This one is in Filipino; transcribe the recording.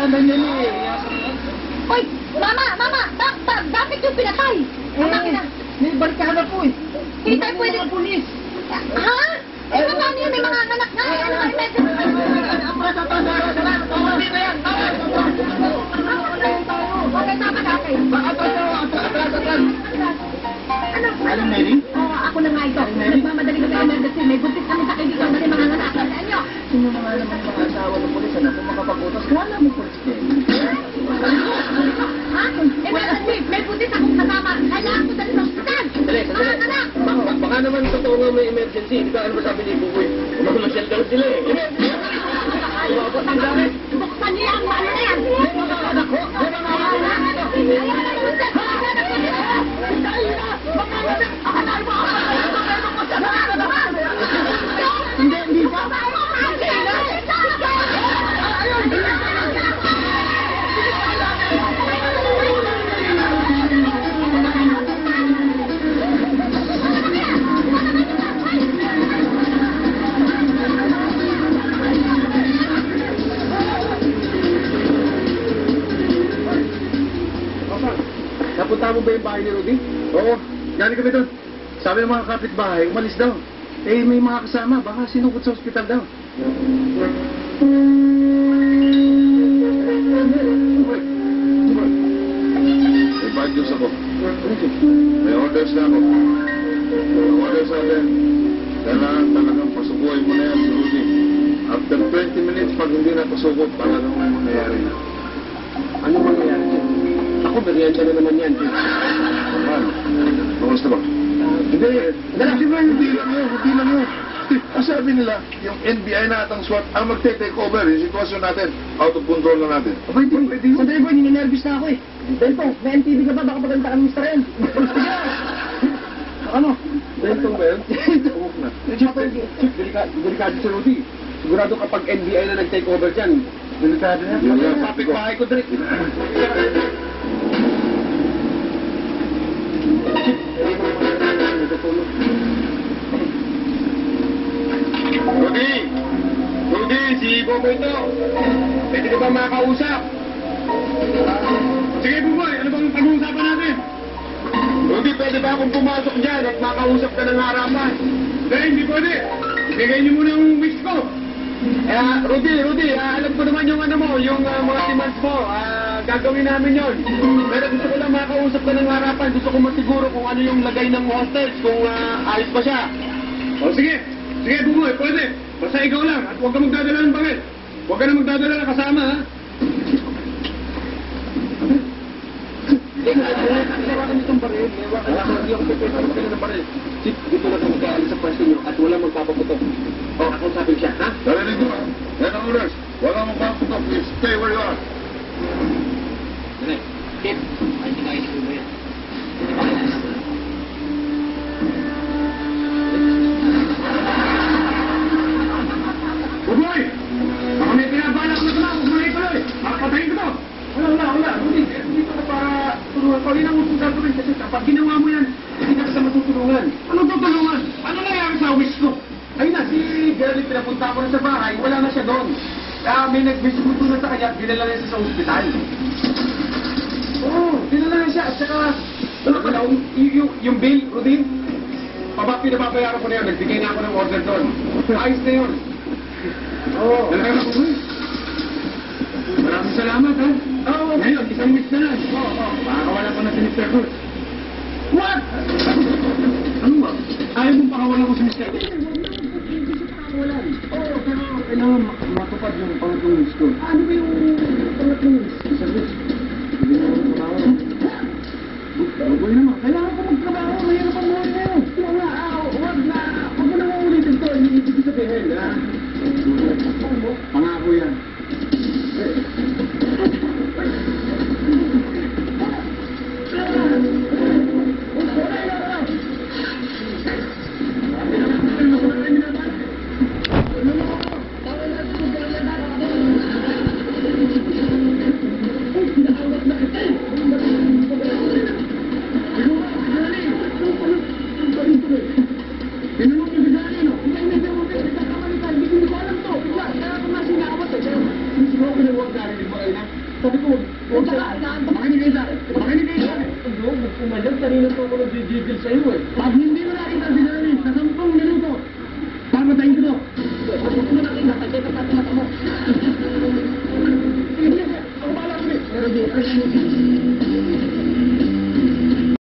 kasalanan yan eh. Hoy, mama, bakit yung pinatay? May barkada po eh. Hindi tayo pwede... Mga pulis. Ha? Eh, paano yun? May mga anak na. Okay, tama na kayo. Alam, Mary? Oo, ako na nga ito. Nagmamadali ko sa emergency. May buntis kami sa kaibigan na mga anak. Saan nyo? Sino mga naman yung mga asawa ng pulis? Ano? Kung makapag-utos, kala mo pulis din. Ha? Emergency. May buntis akong kasama. Kailangan ko dali sa hospital. Sandali. Baka naman totoo nga may emergency. Di ba ano ba sabi ni Bukoy? Masyal daw sila eh. Buksan niya ang ano na yan. Hindi pa. Napunta mo ba yung bahay ni Rudy? Oo, galing kami doon. Sabi ng mga kapitbahay, umalis daw. Eh, may mga kasama, baka sinukot sa ospital daw. May bad news ako. May orders na ako. May orders natin. Kailangan talagang pasukuhin mo na yan si Rudy. After 20 minutes, pag hindi na pasukot, talagang may mangyayari na. Ano mangyayari dyan? Ako, merienda na naman yan. Ano? Kamusta ba? Hindi Hindi lang yun. Ang sabi nila, yung NBI na atang SWAT ang magte-take over yung sitwasyon natin. Out of control na natin. Abay, pwede yun. Sandali boy, ninenervous na ako eh. Bento, may NTV ka ba? Baka maganda ka ng Mr. M. Ano? Bentong ba yun? Huwag na. Chief, delikado si Rudy. Sigurado kapag NBI na nag-take over dyan, delikado na. Yun nga, Kapit bahay ko direct. Rudy, si Boboy ito. Pwede ka ba makausap? Sige, Boboy, ano bang pag-uusapan natin? Rudy, pwede ba akong pumasok dyan at makausap ka ng harapan? Hindi pwede. Ibigay niyo muna yung wish ko. Rudy, alam ko naman yung ano mo, yung mga demands mo. Gagawin namin yon. Pero gusto ko lang makausap ka ng harapan. Gusto ko masiguro kung ano yung lagay ng hostage, kung ayos pa siya. O sige, Buboy, pwede. Basta ikaw lang at huwag ka magdadala ng bagay. Huwag ka na magdadala ng kasama, ha? Hawakan nitong baril. Hindi ako pwede ng baril. Chief, dito na tayo magkaalis sa pwesto nyo at walang magpapaputok. Ako sabi siya, ha? Narinig mo, ha? Yan ang oras. Wala mong paputok. Please stay where you are. Chief, ay tinagin ko ba yan? Buboy! Baka may pinabala ko na ito. Huwag mo na ituloy. Makapatayin ko to. Wala. Rudy, dito ka para tulungan. Pag yun ang gusto gagawin kasi kapag ginawa mo yan, hindi ka sa matutulungan. Anong tutulungan? Ano nangyari sa wish ko? Ayun na, si Gerald, pinapunta ko na sa bahay, wala na siya doon. May nagbisikuto na sa kanya, dinala na siya sa ospital. Oo, dinala na siya. At saka, yung bill, Rudy, pinababayaran ko na yun. Nagbigay na ako ng order doon. Ayos na yun. Oo. Talagang ako, boy. Maraming salamat, ha? Oo. Ngayon, isang wish na lang. Oo. Makakawala ko na si Mr. Cruz. What? Ano ba? Ayaw mong pakawalan ko si Mr. Cruz. Oo, pero kailangan matupad yung pangatlong wish ko. Ano ba yung pangatlong wish? Sa wish. Hindi mo ako trabaho. Bugoy naman. Kailangan ko magtrabaho. Mahirap ang buhay na yun. Huwag mo na uulitin to. Hindi ko sabihin, ha? Pangako yan. Tinanong niyo si Dali, no? Hindi ko alam to. Bigla, kaya ako na sinawat eh. Sabi ko, huwag Tsaka, siya. makinig kayo sa akin. Makinig kayo sa akin. Ano, pumalag, kanina pa ako nagdididil sa'yo eh. Pag hindi